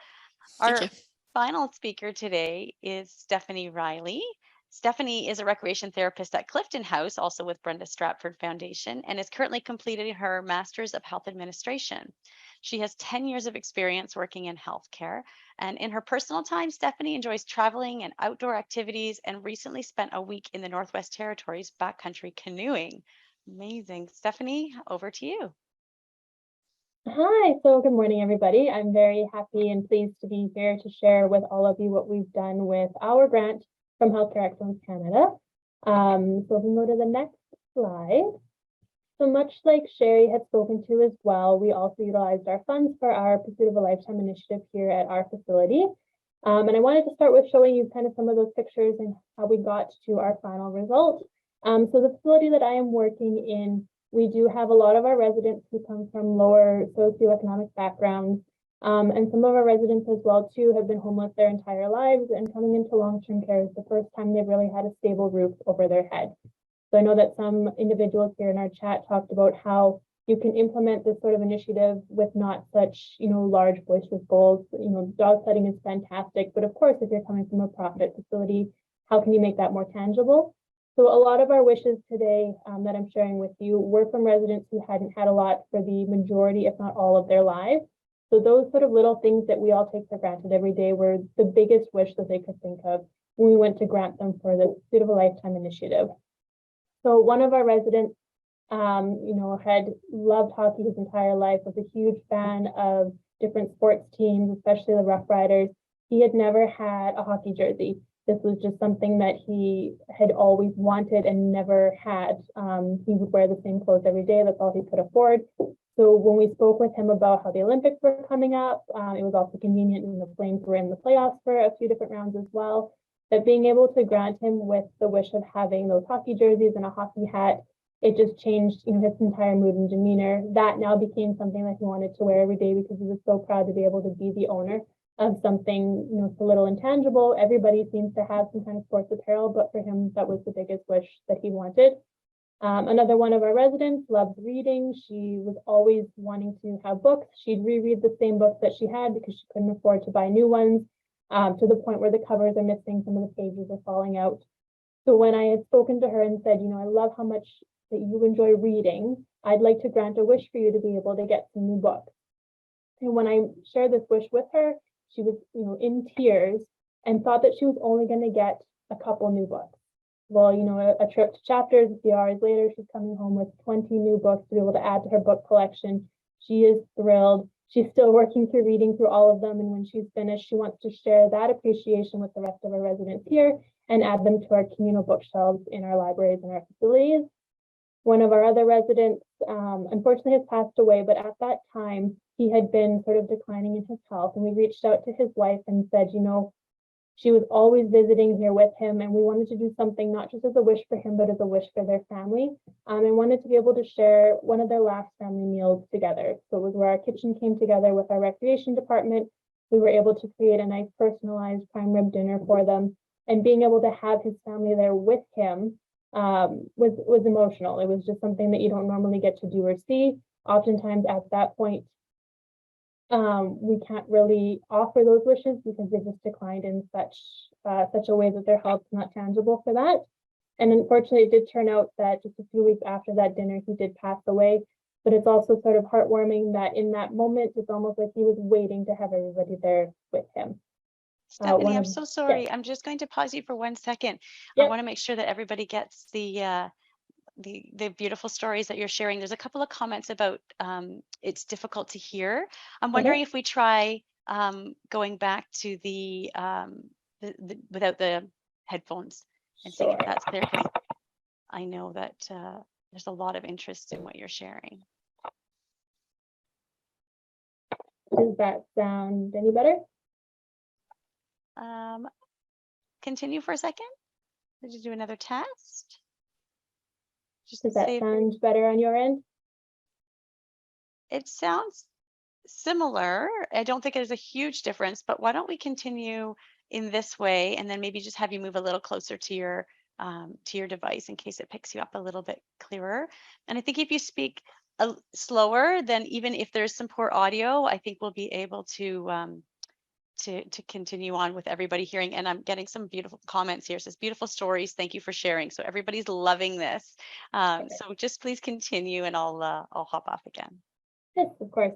Thank Our you. final speaker today is Stephanie Riley. Stephanie is a recreation therapist at Clifton House, also with Brenda Stratford Foundation, and is currently completing her Master's of Health Administration. She has 10 years of experience working in healthcare, and in her personal time, Stephanie enjoys traveling and outdoor activities, and recently spent a week in the Northwest Territories backcountry canoeing. Amazing. Stephanie, over to you. Hi, so good morning, everybody. I'm very happy and pleased to be here to share with all of you what we've done with our grant from Healthcare Excellence Canada. So if we go to the next slide. So much like Sherry had spoken to as well, we also utilized our funds for our Pursuit of a Lifetime initiative here at our facility. And I wanted to start with showing you kind of some of those pictures and how we got to our final result. So the facility that I am working in, we do have a lot of our residents who come from lower socioeconomic backgrounds. And some of our residents as well too have been homeless their entire lives, and coming into long-term care is the first time they've really had a stable roof over their head. So I know that some individuals here in our chat talked about how you can implement this sort of initiative with not such, large boisterous goals. Dog sledding is fantastic, but of course, if you're coming from a profit facility, how can you make that more tangible? So a lot of our wishes today that I'm sharing with you were from residents who hadn't had a lot for the majority, if not all of their lives. So those sort of little things that we all take for granted every day were the biggest wish that they could think of when we went to grant them for the Pursuit of a Lifetime initiative. So one of our residents, had loved hockey his entire life, was a huge fan of different sports teams, especially the Rough Riders. He had never had a hockey jersey. This was just something that he had always wanted and never had. He would wear the same clothes every day. That's all he could afford. So when we spoke with him about how the Olympics were coming up, it was also convenient when the Flames were in the playoffs for a few different rounds as well, that being able to grant him with the wish of having those hockey jerseys and a hockey hat, it just changed, his entire mood and demeanor. That now became something that he wanted to wear every day because he was so proud to be able to be the owner of something, so little intangible. Everybody seems to have some kind of sports apparel, but for him, that was the biggest wish that he wanted. Another one of our residents loved reading. She was always wanting to have books. She'd reread the same books that she had because she couldn't afford to buy new ones, to the point where the covers are missing, some of the pages are falling out. So when I had spoken to her and said, I love how much that you enjoy reading, I'd like to grant a wish for you to be able to get some new books. And when I shared this wish with her, she was, in tears and thought that she was only going to get a couple new books. Well, a trip to Chapters, a few hours later, she's coming home with 20 new books to be able to add to her book collection. She is thrilled. She's still working through reading through all of them. And when she's finished, she wants to share that appreciation with the rest of our residents here and add them to our communal bookshelves in our libraries and our facilities. One of our other residents, unfortunately, has passed away, but at that time, he had been sort of declining in his health. And we reached out to his wife and said, she was always visiting here with him, and we wanted to do something not just as a wish for him, but as a wish for their family. And wanted to be able to share one of their last family meals together. So it was where our kitchen came together with our recreation department. We were able to create a nice personalized prime rib dinner for them, and being able to have his family there with him was emotional. It was just something that you don't normally get to do or see. Oftentimes at that point, we can't really offer those wishes because they just declined in such a way that their health's not tangible for that. And unfortunately, it did turn out that just a few weeks after that dinner, he did pass away. But it's also sort of heartwarming that in that moment, it's almost like he was waiting to have everybody there with him. Stephanie, I'm so sorry. Yeah. I'm just going to pause you for 1 second. Yeah. I want to make sure that everybody gets the beautiful stories that you're sharing. There's a couple of comments about it's difficult to hear. I'm wondering if we try going back to the without the headphones and seeing if that's there, because I know that there's a lot of interest in what you're sharing. Does that sound any better? Continue for a second. Did you do another test? Does that sound better on your end? It sounds similar. I don't think there's a huge difference, but why don't we continue in this way, and then maybe just have you move a little closer to your device in case it picks you up a little bit clearer. And I think if you speak slower, then even if there's some poor audio, I think we'll be able to continue on with everybody hearing. And I'm getting some beautiful comments here. It says beautiful stories. Thank you for sharing. So everybody's loving this. So just please continue, and I'll hop off again. Yes, of course.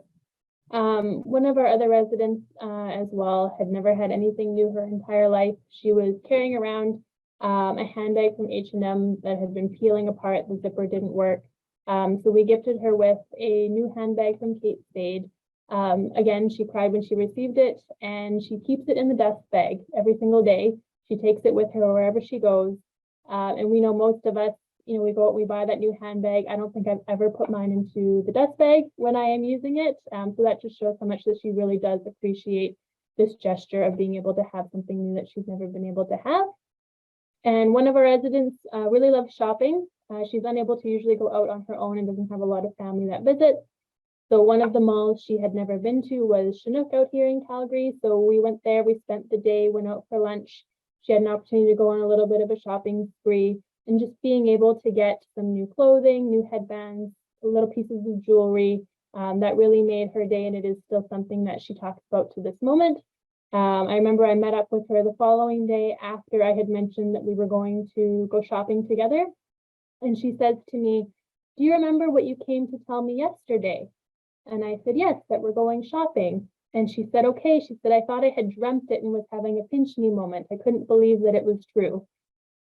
One of our other residents as well had never had anything new her entire life. She was carrying around a handbag from H&M that had been peeling apart. The zipper didn't work. So we gifted her with a new handbag from Kate Spade. Again, she cried when she received it, and she keeps it in the dust bag every single day. She takes it with her wherever she goes. And we know most of us, we go out, we buy that new handbag. I don't think I've ever put mine into the dust bag when I am using it. So that just shows how much that she really does appreciate this gesture of being able to have something new that she's never been able to have. And one of our residents really loves shopping. She's unable to usually go out on her own and doesn't have a lot of family that visits. So one of the malls she had never been to was Chinook out here in Calgary. So we went there, we spent the day, went out for lunch. She had an opportunity to go on a little bit of a shopping spree, and just being able to get some new clothing, new headbands, little pieces of jewelry, that really made her day, and it is still something that she talks about to this moment. I remember I met up with her the following day after I had mentioned that we were going to go shopping together. And she says to me, "Do you remember what you came to tell me yesterday?" And I said, "Yes, that we're going shopping." And she said, "Okay." She said, "I thought I had dreamt it and was having a pinch me moment. I couldn't believe that it was true."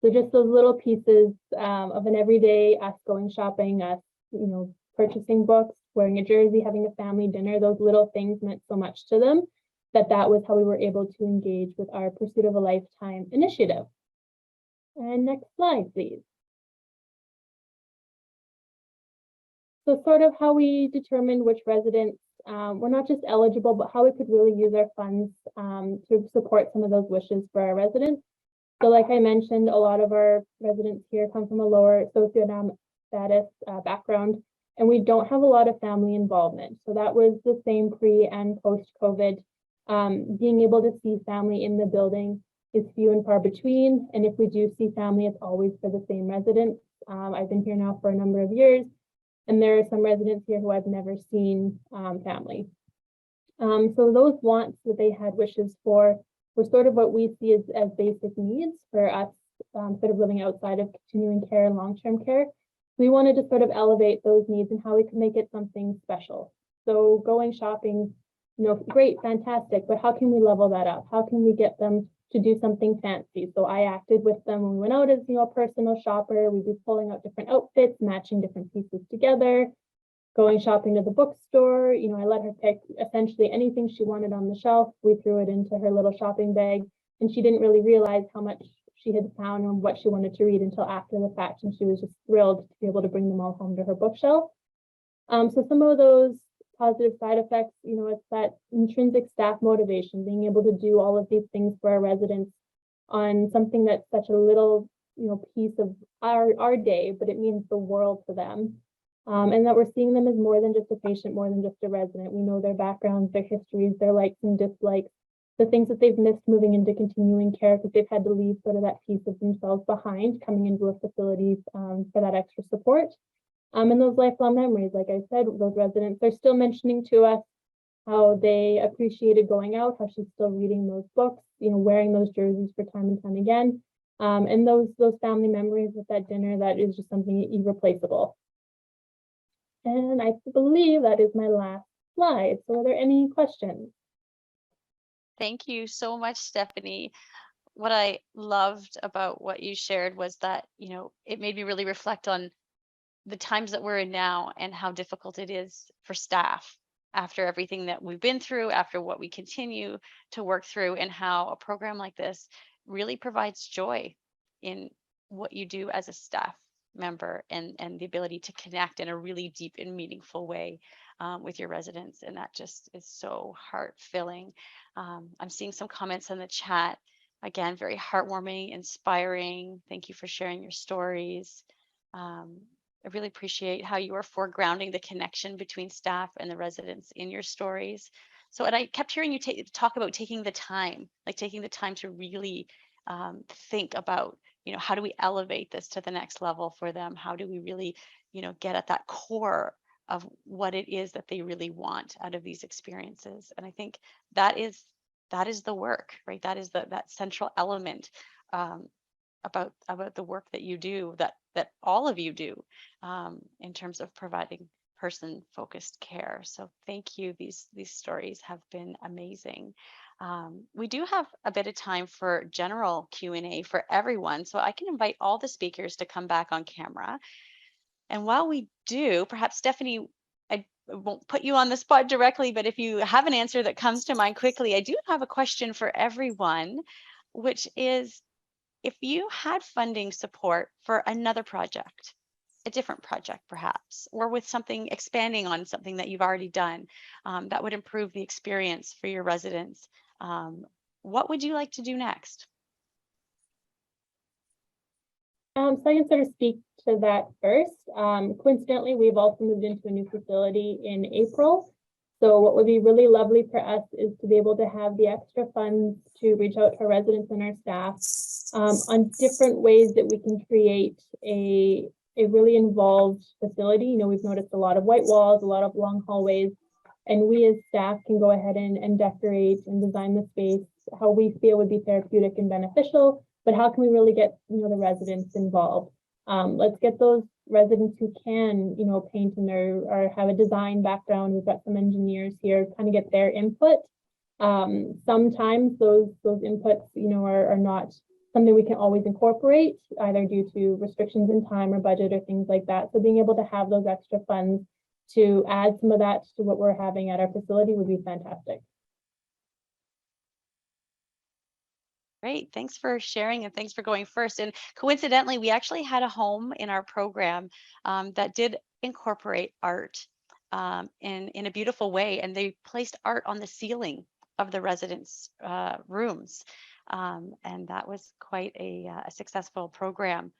So just those little pieces of an everyday, us going shopping, us, purchasing books, wearing a jersey, having a family dinner, those little things meant so much to them that was how we were able to engage with our Pursuit of a Lifetime initiative. And next slide, please. So sort of how we determined which residents were not just eligible, but how we could really use our funds to support some of those wishes for our residents. So like I mentioned, a lot of our residents here come from a lower socioeconomic status background, and we don't have a lot of family involvement. So that was the same pre and post-COVID. Being able to see family in the building is few and far between. And if we do see family, it's always for the same residents. I've been here now for a number of years, and there are some residents here who I've never seen family. So those wants that they had wishes for were sort of what we see as basic needs for us, sort of living outside of continuing care and long-term care. We wanted to sort of elevate those needs and how we could make it something special. So going shopping, great, fantastic, but how can we level that up? How can we get them to do something fancy? So I acted with them when we went out as, a personal shopper. We'd be pulling out different outfits, matching different pieces together, going shopping to the bookstore. I let her pick essentially anything she wanted on the shelf. We threw it into her little shopping bag, and she didn't really realize how much she had found and what she wanted to read until after the fact, and she was just thrilled to be able to bring them all home to her bookshelf. So some of those positive side effects, it's that intrinsic staff motivation, being able to do all of these things for our residents on something that's such a little, piece of our day, but it means the world to them. And that we're seeing them as more than just a patient, more than just a resident. We know their backgrounds, their histories, their likes and dislikes, the things that they've missed moving into continuing care because they've had to leave sort of that piece of themselves behind coming into a facility for that extra support. And those lifelong memories, like I said, those residents are still mentioning to us how they appreciated going out, how she's still reading those books, wearing those jerseys for time and time again. And those family memories with that dinner, that is just something irreplaceable. And I believe that is my last slide. So are there any questions? Thank you so much, Stephanie. What I loved about what you shared was that, it made me really reflect on the times that we're in now and how difficult it is for staff after everything that we've been through, after what we continue to work through, and how a program like this really provides joy in what you do as a staff member and the ability to connect in a really deep and meaningful way with your residents. And that just is so heart-filling. I'm seeing some comments in the chat. Again, very heartwarming, inspiring. Thank you for sharing your stories. I really appreciate how you are foregrounding the connection between staff and the residents in your stories. So, and I kept hearing you talk about taking the time to really think about, how do we elevate this to the next level for them? How do we really, get at that core of what it is that they really want out of these experiences? And I think that is the work, right? That is that central element about the work that you do, that all of you do in terms of providing person-focused care. So thank you. These stories have been amazing. We do have a bit of time for general Q&A for everyone, so I can invite all the speakers to come back on camera. And while we do, perhaps Stephanie, I won't put you on the spot directly, but if you have an answer that comes to mind quickly, I do have a question for everyone, which is, if you had funding support for another project, a different project perhaps, or with something expanding on something that you've already done that would improve the experience for your residents, what would you like to do next? So I can sort of speak to that first. Coincidentally, we've also moved into a new facility in April. So what would be really lovely for us is to be able to have the extra funds to reach out to our residents and our staff on different ways that we can create a really involved facility. You know, we've noticed a lot of white walls, a lot of long hallways, and we as staff can go ahead and decorate and design the space how we feel would be therapeutic and beneficial. But how can we really get, you know, the residents involved? Let's get those residents who can, you know, paint in their or have a design background. We've got some engineers here, kind of get their input. Sometimes those inputs, you know, are not something we can always incorporate, either due to restrictions in time or budget or things like that. So being able to have those extra funds to add some of that to what we're having at our facility would be fantastic. Great, thanks for sharing and thanks for going first. And coincidentally, we actually had a home in our program that did incorporate art in a beautiful way. And they placed art on the ceiling of the residents' rooms. And that was quite a successful program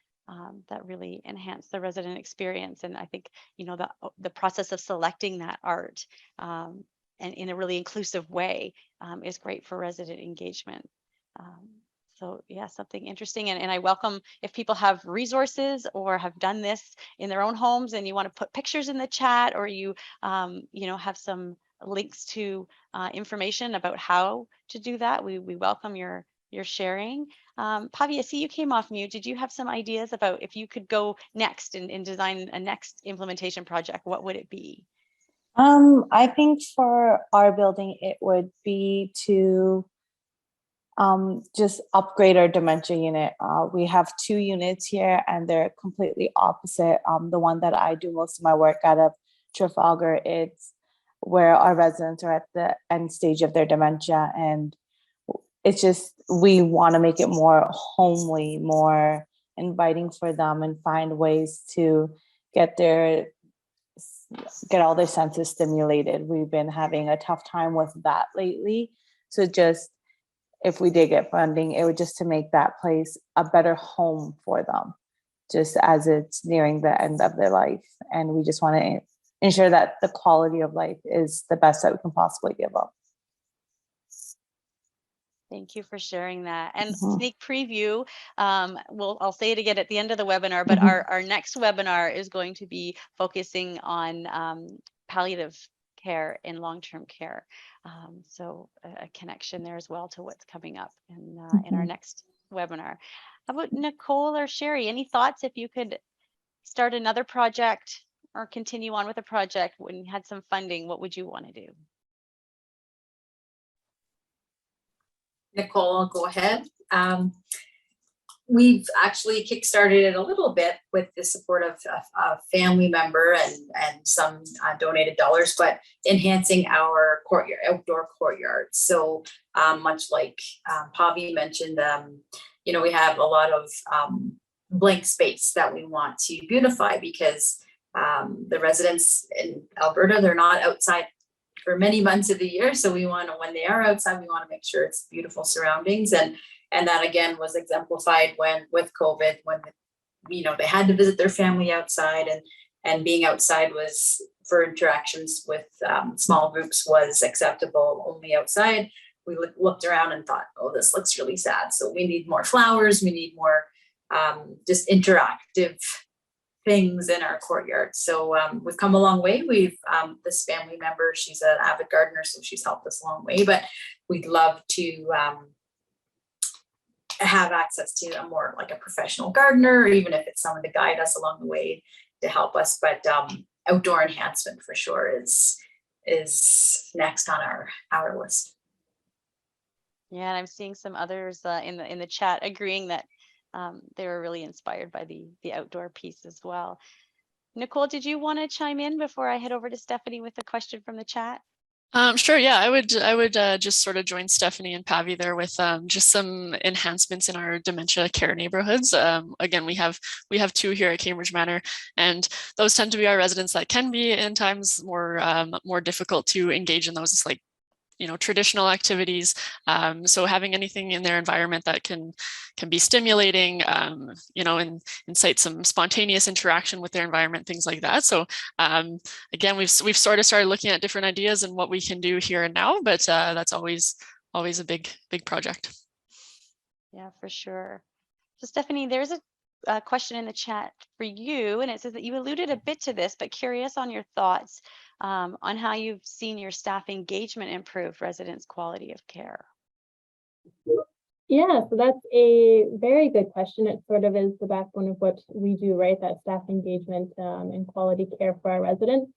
that really enhanced the resident experience. And I think, you know, the process of selecting that art and in a really inclusive way is great for resident engagement. So yeah, something interesting. And I welcome if people have resources or have done this in their own homes and you want to put pictures in the chat, or you, you know, have some links to information about how to do that. We welcome your sharing. Pavi, I see you came off mute. Did you have some ideas about if you could go next and design a next implementation project, what would it be? I think for our building, it would be to just upgrade our dementia unit. We have 2 units here and they're completely opposite. The one that I do most of my work out of, Trafalgar, it's where our residents are at the end stage of their dementia. And it's just, we want to make it more homely, more inviting for them and find ways to get all their senses stimulated. We've been having a tough time with that lately. So just, if we did get funding, it would just to make that place a better home for them, just as it's nearing the end of their life. And we just want to ensure that the quality of life is the best that we can possibly give them. Thank you for sharing that. And sneak preview, I'll say it again at the end of the webinar, but our next webinar is going to be focusing on palliative care and long-term care. So a connection there as well to what's coming up in our next webinar. How about Nicole or Sherry? Any thoughts if you could start another project or continue on with a project when you had some funding, what would you want to do? Nicole, I'll go ahead. We've actually kickstarted it a little bit with the support of a family member and some donated dollars, but enhancing our courtyard, outdoor courtyard. So much like Pavi mentioned, you know, we have a lot of blank space that we want to beautify because the residents in Alberta, they're not outside for many months of the year. So we want to, when they are outside, we want to make sure it's beautiful surroundings. And that again was exemplified when with COVID, when, you know, they had to visit their family outside and being outside was for interactions with small groups was acceptable only outside. We looked around and thought, oh, this looks really sad. So we need more flowers. We need more just interactive things in our courtyard. So we've come a long way. We've this family member, she's an avid gardener, so she's helped us a long way, but we'd love to have access to a more like a professional gardener, or even if it's someone to guide us along the way to help us. But outdoor enhancement for sure is next on our list. Yeah, and I'm seeing some others in the chat agreeing that they were really inspired by the outdoor piece as well. Nicole, did you want to chime in before I head over to Stephanie with a question from the chat? Sure. Yeah, I would just sort of join Stephanie and Pavi there with just some enhancements in our dementia care neighborhoods. Again, we have two here at Cambridge Manor, and those tend to be our residents that can be in times more difficult to engage in those, like, you know, traditional activities. So having anything in their environment that can be stimulating, you know, and incite some spontaneous interaction with their environment, things like that. So again, we've sort of started looking at different ideas and what we can do here and now, but that's always a big project. Yeah, for sure. So Stephanie, there's a question in the chat for you, and it says that you alluded a bit to this, but curious on your thoughts on how you've seen your staff engagement improve residents' quality of care. Yeah, so that's a very good question. It sort of is the backbone of what we do, right? That staff engagement and quality care for our residents.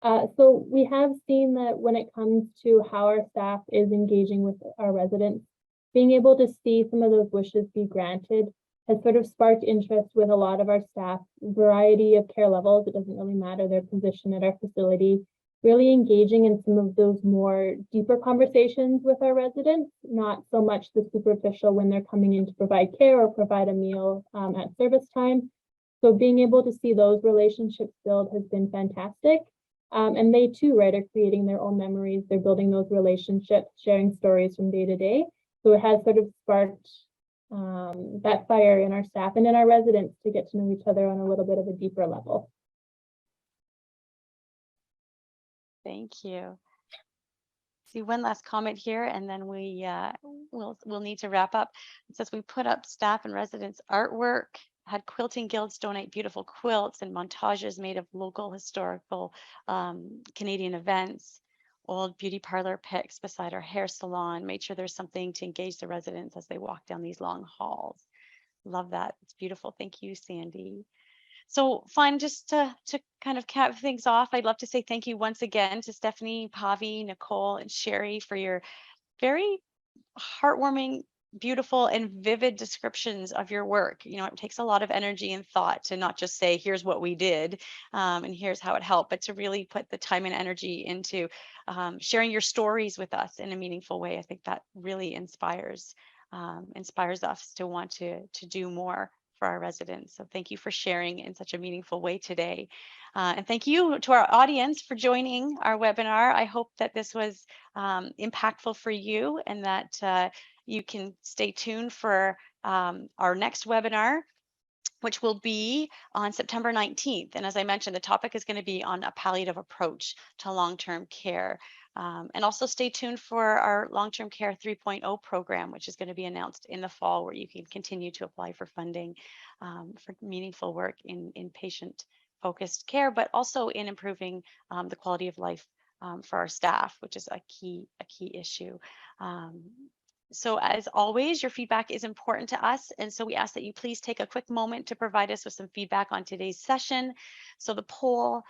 So we have seen that when it comes to how our staff is engaging with our residents, being able to see some of those wishes be granted has sort of sparked interest with a lot of our staff, variety of care levels. It doesn't really matter their position at our facility, really engaging in some of those more deeper conversations with our residents, not so much the superficial when they're coming in to provide care or provide a meal at service time. So being able to see those relationships build has been fantastic. And they too, right, are creating their own memories. They're building those relationships, sharing stories from day to day. So it has sort of sparked that fire in our staff and in our residents to get to know each other on a little bit of a deeper level. Thank you. See one last comment here, and then we'll need to wrap up. It says we put up staff and residents artwork, had quilting guilds donate beautiful quilts and montages made of local historical Canadian events, old beauty parlor pics beside our hair salon, made sure there's something to engage the residents as they walk down these long halls. Love that. It's beautiful. Thank you, Sandy. So fine, just to kind of cap things off, I'd love to say thank you once again to Stephanie, Pavi, Nicole, and Sherry for your very heartwarming, beautiful, and vivid descriptions of your work. You know, it takes a lot of energy and thought to not just say, here's what we did and here's how it helped, but to really put the time and energy into sharing your stories with us in a meaningful way. I think that really inspires us to want to do more for our residents. So thank you for sharing in such a meaningful way today. And thank you to our audience for joining our webinar. I hope that this was impactful for you and that you can stay tuned for our next webinar, which will be on September 19th. And as I mentioned, the topic is going to be on a palliative approach to long-term care. And also stay tuned for our long-term care 3.0 program, which is going to be announced in the fall, where you can continue to apply for funding for meaningful work in patient-focused care, but also in improving the quality of life for our staff, which is a key issue. So as always, your feedback is important to us. And so we ask that you please take a quick moment to provide us with some feedback on today's session. So the poll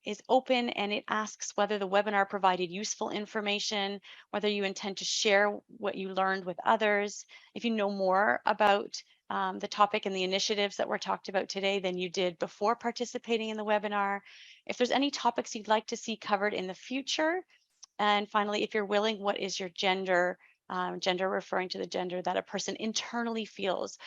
is open and it asks whether the webinar provided useful information, whether you intend to share what you learned with others. If you know more about the topic and the initiatives that were talked about today than you did before participating in the webinar. If there's any topics you'd like to see covered in the future. And finally, if you're willing, what is your gender? Gender referring to the gender that a person internally feels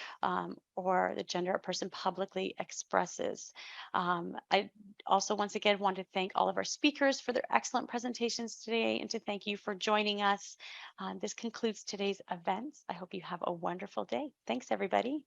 or the gender a person publicly expresses. I also once again want to thank all of our speakers for their excellent presentations today and to thank you for joining us. This concludes today's events. I hope you have a wonderful day. Thanks, everybody.